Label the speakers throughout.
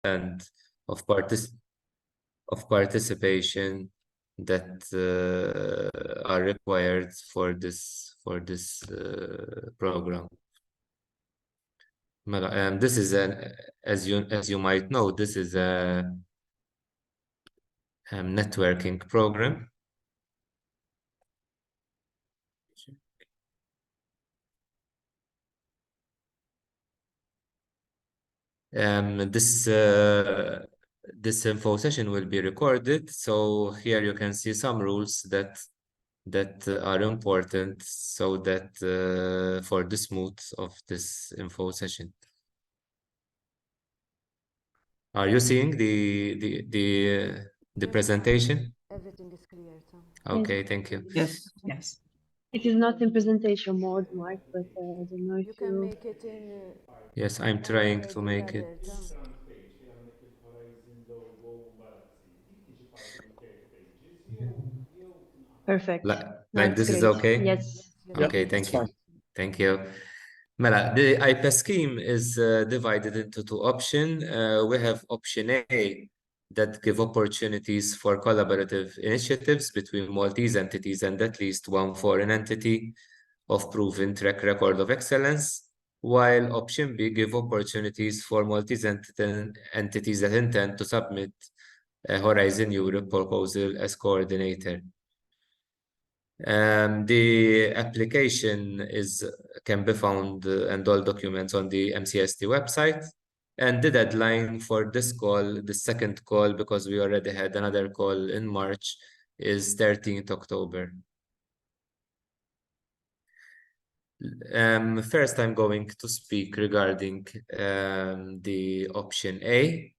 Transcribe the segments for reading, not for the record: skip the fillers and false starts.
Speaker 1: of participation that are required for this program. This is as you might know, this is a networking program. This info session will be recorded, so here you can see some rules that are important so that for the smooth of this info session. Are you seeing the presentation?
Speaker 2: Everything is clear, Tom.
Speaker 1: Okay, thank you.
Speaker 3: Yes, yes.
Speaker 4: It is not in presentation mode, Mark, but I don't know if
Speaker 2: You can make it in.
Speaker 1: Yes, I'm trying to make it.
Speaker 4: Perfect.
Speaker 1: Like this is okay?
Speaker 4: Yes.
Speaker 1: Okay, thank you. Thank you. Mela, the IPAS scheme is divided into two options. We have option A that give opportunities for collaborative initiatives between Maltese entities and at least one foreign entity of proven track record of excellence, while option B give opportunities for Maltese entities that intend to submit a Horizon Europe proposal as coordinator. The application can be found and all documents on the MCST website. And the deadline for this call, the second call, because we already had another call in March, is 13th October. First, I'm going to speak regarding the option A,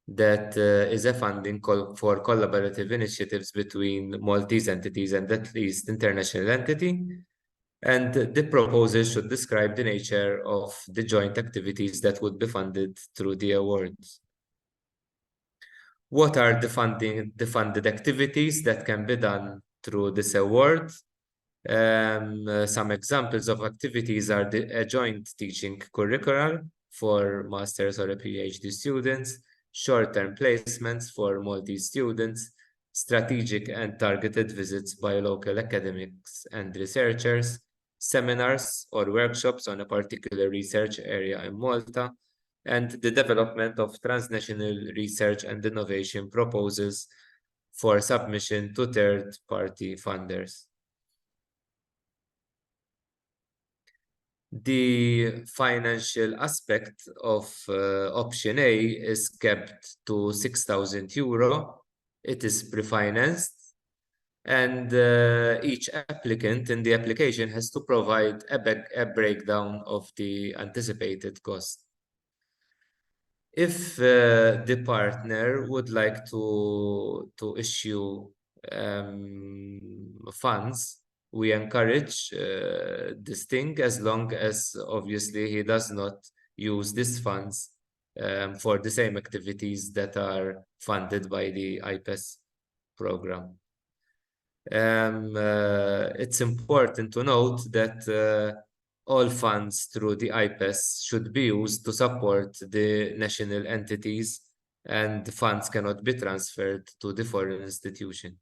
Speaker 1: that is a funding call for collaborative initiatives between Maltese entities and at least international entity. And the proposal should describe the nature of the joint activities that would be funded through the awards. What are the funded activities that can be done through this award? Some examples of activities are a joint teaching curriculum for master's or a PhD students, short-term placements for Maltese students, strategic and targeted visits by local academics and researchers, seminars or workshops on a particular research area in Malta, and the development of transnational research and innovation proposals for submission to third-party funders. The financial aspect of option A is kept to €6,000. It is pre-financed, and each applicant in the application has to provide a breakdown of the anticipated cost. If the partner would like to issue funds, we encourage this thing, as long as obviously he does not use these funds for the same activities that are funded by the IPAS program. It's important to note that all funds through the IPAS should be used to support the national entities, and the funds cannot be transferred to the foreign institution.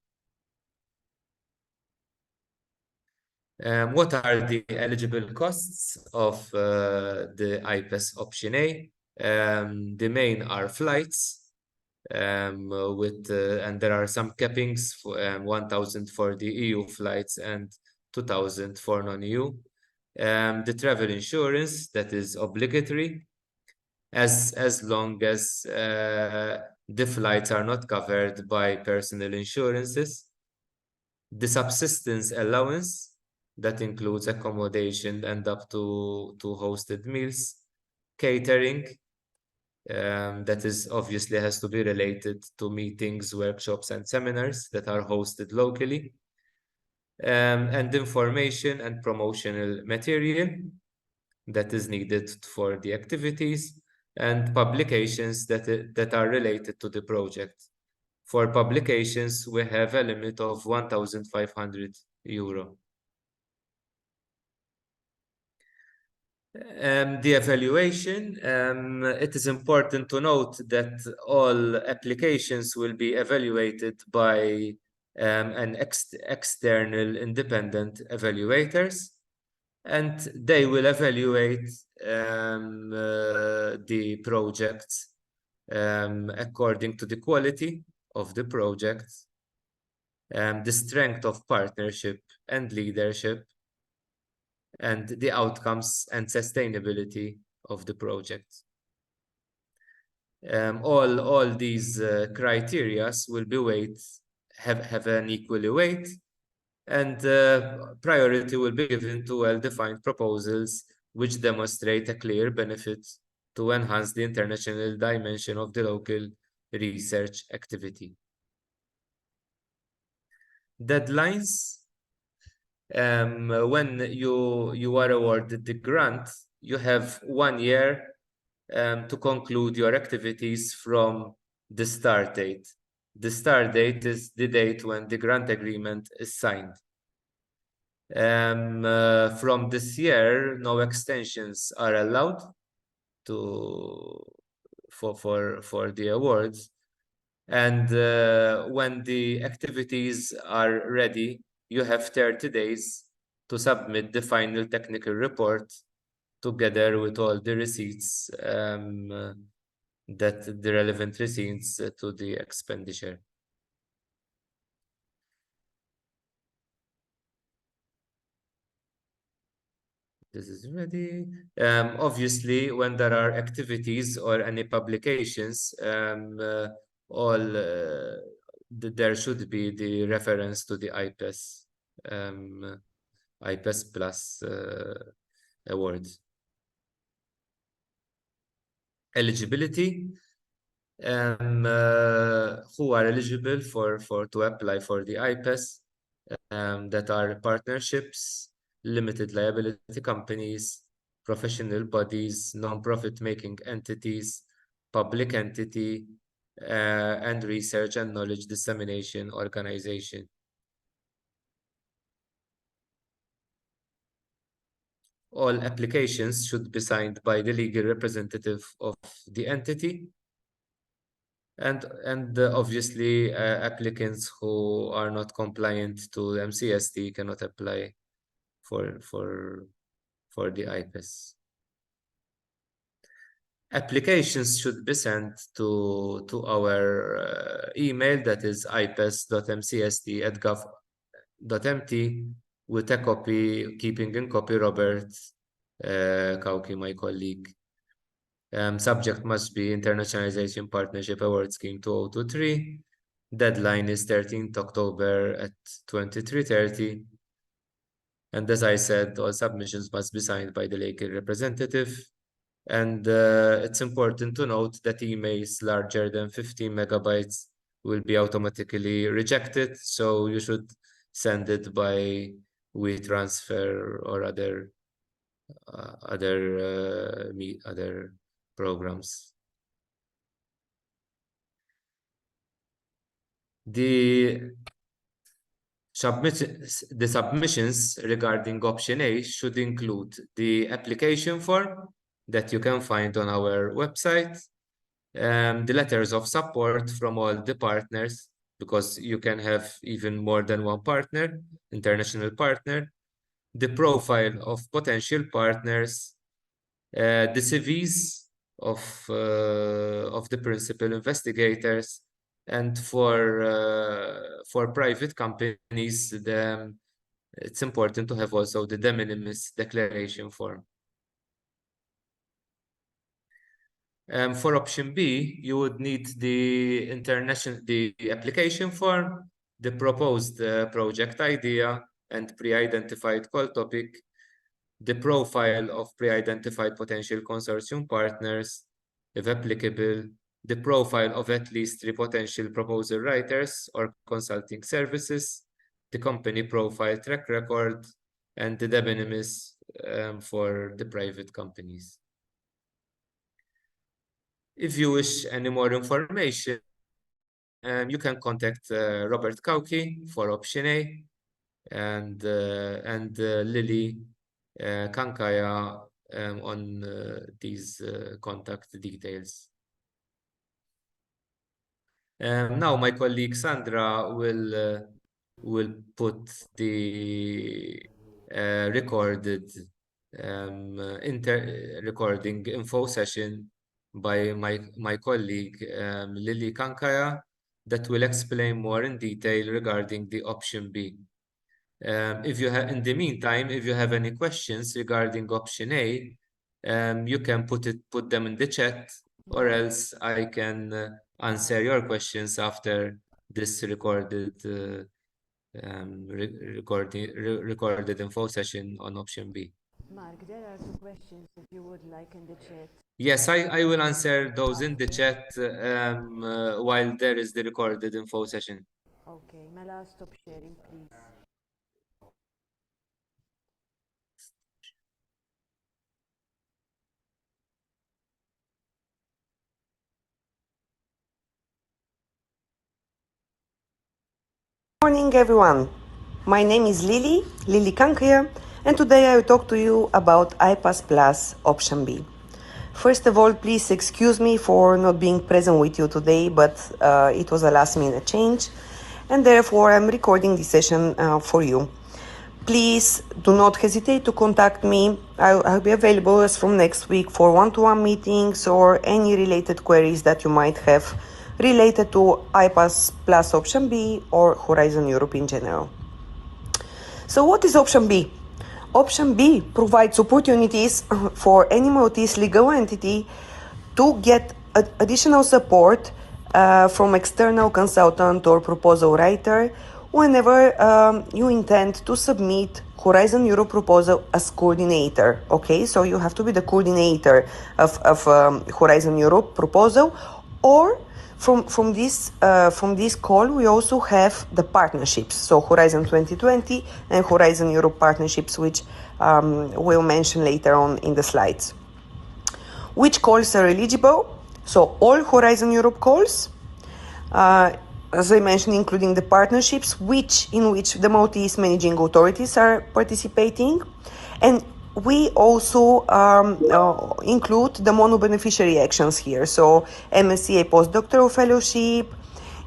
Speaker 1: What are the eligible costs of the IPAS option A? The main are flights, and there are some cappings for 1,000 for the EU flights and 2,000 for non-EU. The travel insurance, that is obligatory, as long as the flights are not covered by personal insurances. The subsistence allowance, that includes accommodation and up to hosted meals, catering, that is obviously has to be related to meetings, workshops, and seminars that are hosted locally, and information and promotional material that is needed for the activities, and publications that are related to the project. For publications, we have a limit of €1,500. The evaluation, it is important to note that all applications will be evaluated by an external independent evaluators, and they will evaluate the projects according to the quality of the project, the strength of partnership and leadership, and the outcomes and sustainability of the project. All these criteria will be have an equal weight, and priority will be given to well-defined proposals which demonstrate a clear benefit to enhance the international dimension of the local research activity. Deadlines. When you are awarded the grant, you have 1 year to conclude your activities from the start date. The start date is the date when the grant agreement is signed. From this year, no extensions are allowed for the awards. And when the activities are ready, you have 30 days to submit the final technical report together with all the receipts, that the relevant receipts to the expenditure. This is ready. Obviously, when there are activities or any publications, there should be the reference to the IPAS, IPAS Plus awards. Eligibility. Who are eligible to apply for the IPAS, that are partnerships, limited liability companies, professional bodies, non-profit making entities, public entity, and research and knowledge dissemination organization. All applications should be signed by the legal representative of the entity, and obviously applicants who are not compliant to MCST cannot apply for the IPAS. Applications should be sent to our email, that is ipas.mcst@gov.mt, with a copy, keeping in copy Robert Kauki, my colleague. Subject must be Internationalization Partnership Award Scheme 2023. Deadline is 13th October at 23:30. And as I said, all submissions must be signed by the legal representative. And it's important to note that emails larger than 15 megabytes will be automatically rejected. So you should send it by WeTransfer or other programs. The submissions regarding option A should include the application form that you can find on our website, the letters of support from all the partners, because you can have even more than one partner, international partner, the profile of potential partners, the CVs of the principal investigators, and for private companies, it's important to have also the de minimis declaration form. For option B, you would need the application form, the proposed project idea and pre-identified call topic, the profile of pre-identified potential consortium partners, if applicable, the profile of at least 3 potential proposal writers or consulting services, the company profile track record, and the de minimis for the private companies. If you wish any more information, you can contact Robert Kauki for option A, and Lily Kankaya on these contact details. Now my colleague Sandra will put the recorded recording info session by my colleague Lily Kankaya that will explain more in detail regarding the option B. If you have, in the meantime, if you have any questions regarding option A, you can put them in the chat, or else I can answer your questions after this recorded recorded info session on option B.
Speaker 2: Mark, there are two questions if you would like in the chat.
Speaker 1: Yes, I will answer those in the chat while there is the recorded info session.
Speaker 2: Okay, Mela, stop sharing, please.
Speaker 3: Morning everyone, my name is Lily Kankaya, and today I will talk to you about IPAS Plus option B. First of all, please excuse me for not being present with you today, but it was a last minute change, and therefore I'm recording this session for you. Please do not hesitate to contact me. I'll be available as from next week for one-to-one meetings or any related queries that you might have related to IPAS Plus option B or Horizon Europe in general. So what is option B? Option B provides opportunities for any Maltese legal entity to get additional support from external consultant or proposal writer whenever you intend to submit Horizon Europe proposal as coordinator. Okay, so you have to be the coordinator of Horizon Europe proposal, or from this call we also have the partnerships, so Horizon 2020 and Horizon Europe partnerships, which we'll mention later on in the slides. Which calls are eligible? So all Horizon Europe calls, as I mentioned, including the partnerships in which the Maltese managing authorities are participating, and we also include the mono-beneficiary actions here, so MSCA postdoctoral fellowship,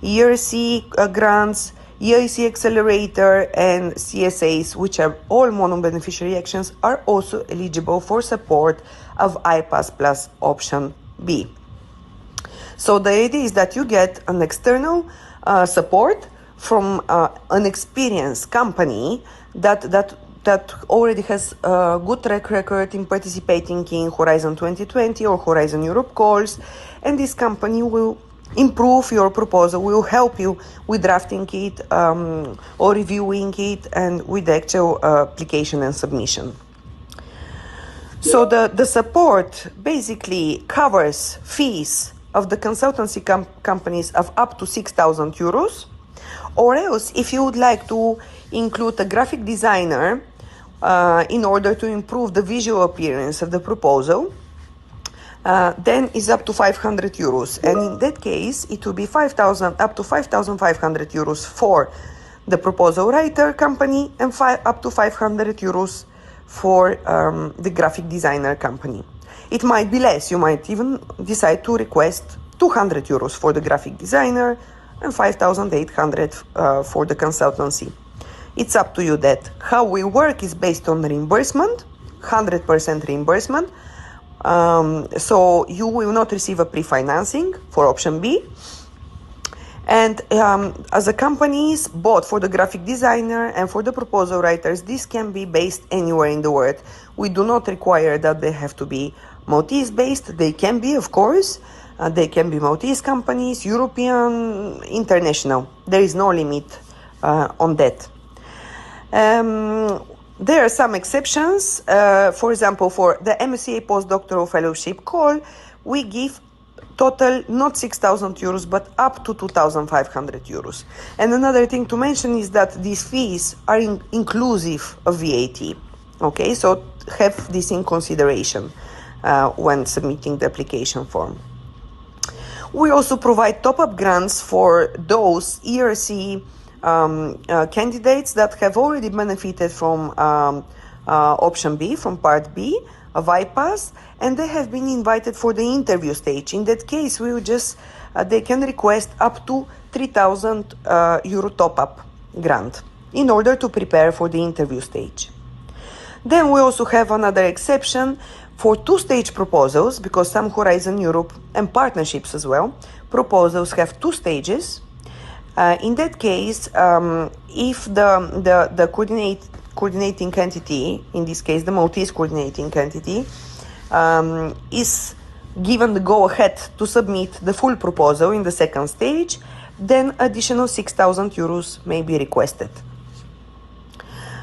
Speaker 3: ERC grants, EIC accelerator, and CSAs, which are all mono-beneficiary actions, are also eligible for support of IPAS Plus option B. So the idea is that you get an external support from an experienced company that already has a good track record in participating in Horizon 2020 or Horizon Europe calls, and this company will improve your proposal, will help you with drafting it or reviewing it and with the actual application and submission. So the support basically covers fees of the consultancy companies of up to 6,000 euros, or else if you would like to include a graphic designer in order to improve the visual appearance of the proposal, then is up to 500 euros. And in that case, it will be up to 5,500 euros for the proposal writer company and up to 500 euros for the graphic designer company. It might be less. You might even decide to request 200 euros for the graphic designer and 5,800 for the consultancy. It's up to you. That how we work is based on reimbursement, 100% reimbursement. So you will not receive a pre-financing for option B. And as a companies, both for the graphic designer and for the proposal writers, this can be based anywhere in the world. We do not require that they have to be Maltese based. They can be, of course. They can be Maltese companies, European, international. There is no limit on that. There are some exceptions. For example, for the MSCA postdoctoral fellowship call, we give total not 6,000 euros but up to 2,500 euros. And another thing to mention is that these fees are inclusive of VAT. Okay, so have this in consideration when submitting the application form. We also provide top-up grants for those ERC candidates that have already benefited from option B, from part B, of IPAS, and they have been invited for the interview stage. In that case, we will just they can request up to 3,000 euro top-up grant in order to prepare for the interview stage. Then we also have another exception for two-stage proposals, because some Horizon Europe and partnerships as well, proposals have two stages. In that case, if the coordinating entity, in this case the Maltese coordinating entity, is given the go-ahead to submit the full proposal in the second stage, then additional 6,000 euros may be requested.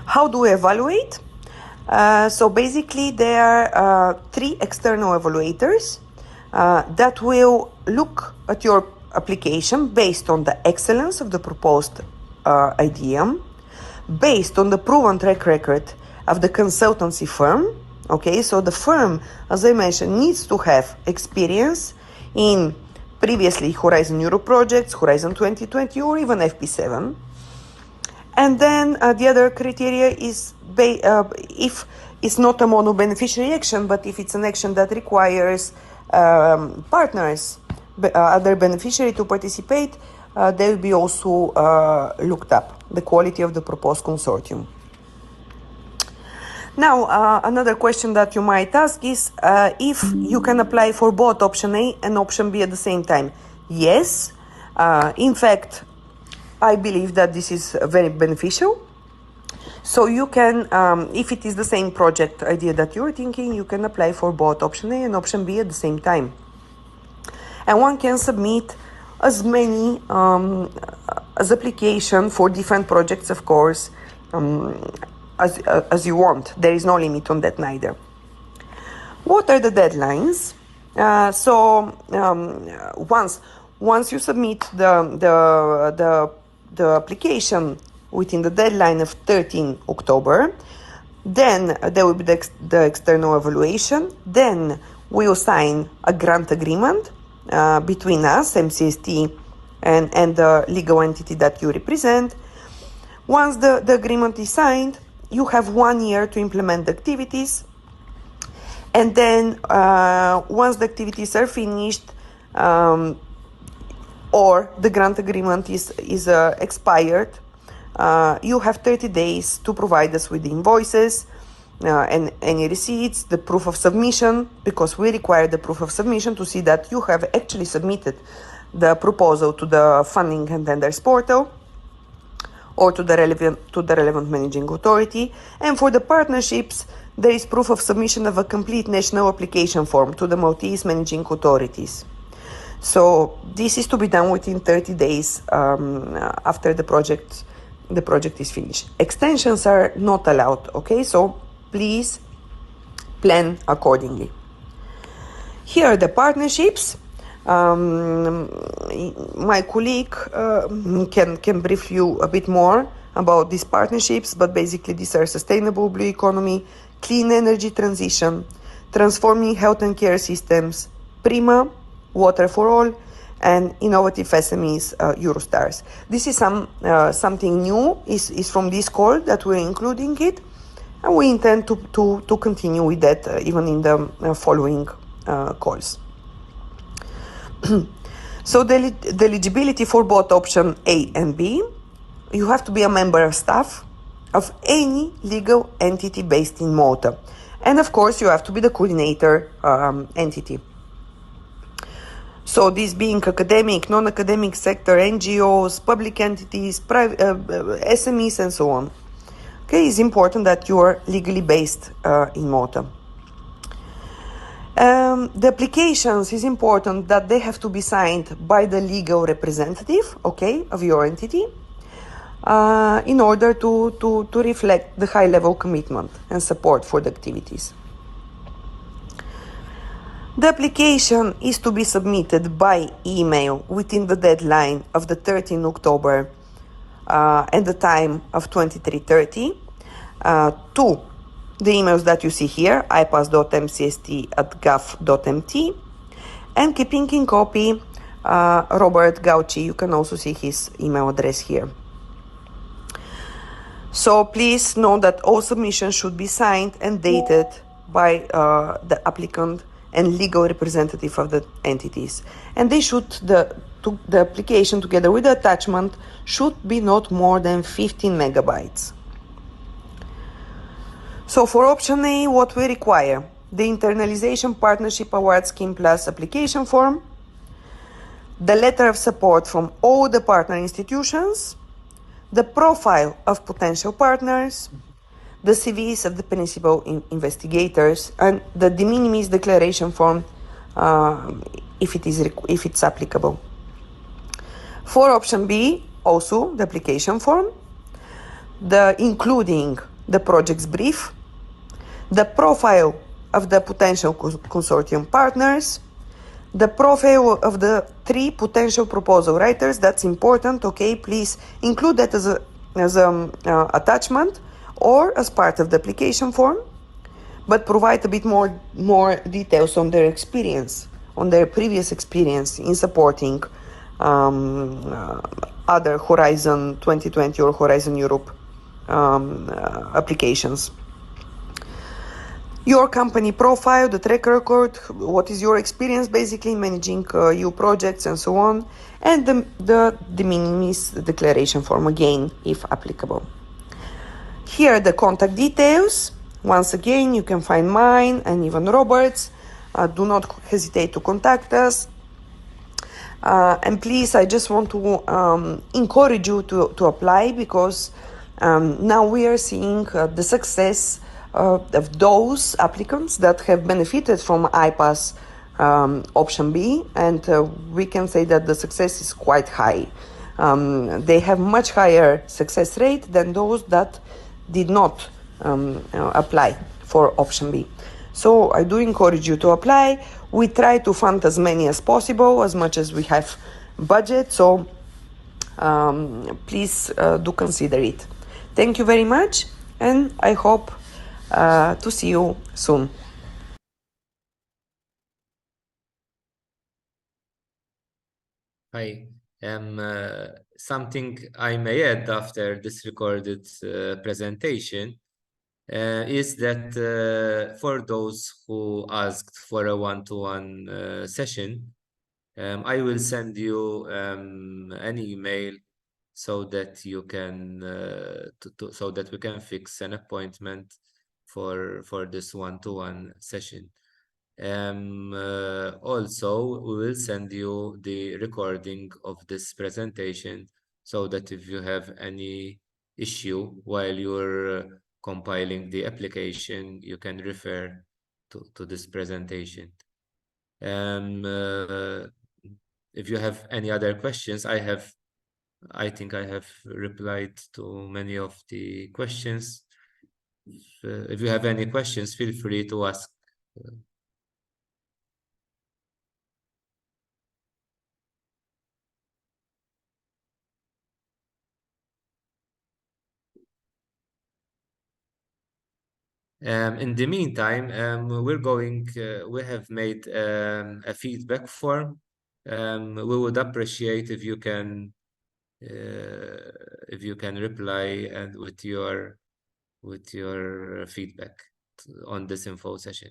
Speaker 3: How do we evaluate? So basically there are three external evaluators that will look at your application based on the excellence of the proposed idea, based on the proven track record of the consultancy firm. Okay, so the firm, as I mentioned, needs to have experience in previously Horizon Europe projects, Horizon 2020, or even FP7. And then the other criteria is if it's not a mono-beneficiary action, but if it's an action that requires partners, other beneficiary to participate, they will be also looked up, the quality of the proposed consortium. Now, another question that you might ask is if you can apply for both option A and option B at the same time. Yes, in fact, I believe that this is very beneficial. So you can, if it is the same project idea that you're thinking, you can apply for both option A and option B at the same time. And one can submit as many as application for different projects, of course, as you want. There is no limit on that neither. What are the deadlines? Once you submit the application within the deadline of 13 October, then there will be the external evaluation. Then we will sign a grant agreement between us, MCST, and the legal entity that you represent. Once the agreement is signed, you have 1 year to implement the activities. And then once the activities are finished, or the grant agreement is expired, you have 30 days to provide us with the invoices and any receipts, the proof of submission, because we require the proof of submission to see that you have actually submitted the proposal to the funding and tenders portal or to the relevant managing authority. And for the partnerships, there is proof of submission of a complete national application form to the Maltese managing authorities. So this is to be done within 30 days after the project is finished. Extensions are not allowed, okay? So please plan accordingly. Here are the partnerships. My colleague can brief you a bit more about these partnerships, but basically these are sustainable blue economy, clean energy transition, transforming health and care systems, PRIMA, Water for All, and innovative SMEs, Eurostars. This is something new, is from this call that we're including it, and we intend to continue with that even in the following calls. So the eligibility for both option A and B, you have to be a member of staff of any legal entity based in Malta. And of course, you have to be the coordinator entity. So this being academic, non-academic sector, NGOs, public entities, private, SMEs, and so on. Okay, it's important that you are legally based in Malta. The applications is important that they have to be signed by the legal representative, okay, of your entity, in order to reflect the high-level commitment and support for the activities. The application is to be submitted by email within the deadline of the 13 October and the time of 23:30 to the emails that you see here, ipas.mcst@gov.mt, and keeping in copy Robert Gauci. You can also see his email address here. So please know that all submissions should be signed and dated by the applicant and legal representative of the entities. And they should, the application together with the attachment should be not more than 15 megabytes. So for option A, what we require? The internalization partnership award scheme plus application form, the letter of support from all the partner institutions, the profile of potential partners, the CVs of the principal investigators, and the de minimis declaration form if it's applicable. For option B, also the application form, including the project's brief, the profile of the potential consortium partners, the profile of the 3 potential proposal writers. That's important. Okay, please include that as a attachment or as part of the application form, but provide a bit more details on their experience, on their previous experience in supporting other Horizon 2020 or Horizon Europe applications. Your company profile, the track record, what is your experience basically managing EU projects and so on, and the de minimis declaration form again, if applicable. Here are the contact details. Once again, you can find mine and even Robert's. Do not hesitate to contact us. And please, I just want to encourage you to apply, because now we are seeing the success of those applicants that have benefited from IPAS option B, and we can say that the success is quite high. They have much higher success rate than those that did not apply for option B. So I do encourage you to apply. We try to fund as many as possible, as much as we have budget. So please do consider it. Thank you very much, and I hope to see you soon.
Speaker 1: Hi. Something I may add after this recorded presentation is that for those who asked for a one-to-one session, I will send you an email so that you can so that we can fix an appointment for this one-to-one session. Also, we will send you the recording of this presentation so that if you have any issue while you're compiling the application, you can refer to this presentation. If you have any other questions, I think I have replied to many of the questions. If you have any questions, feel free to ask. In the meantime, we have made a feedback form. We would appreciate if you can reply and with your feedback on this info session.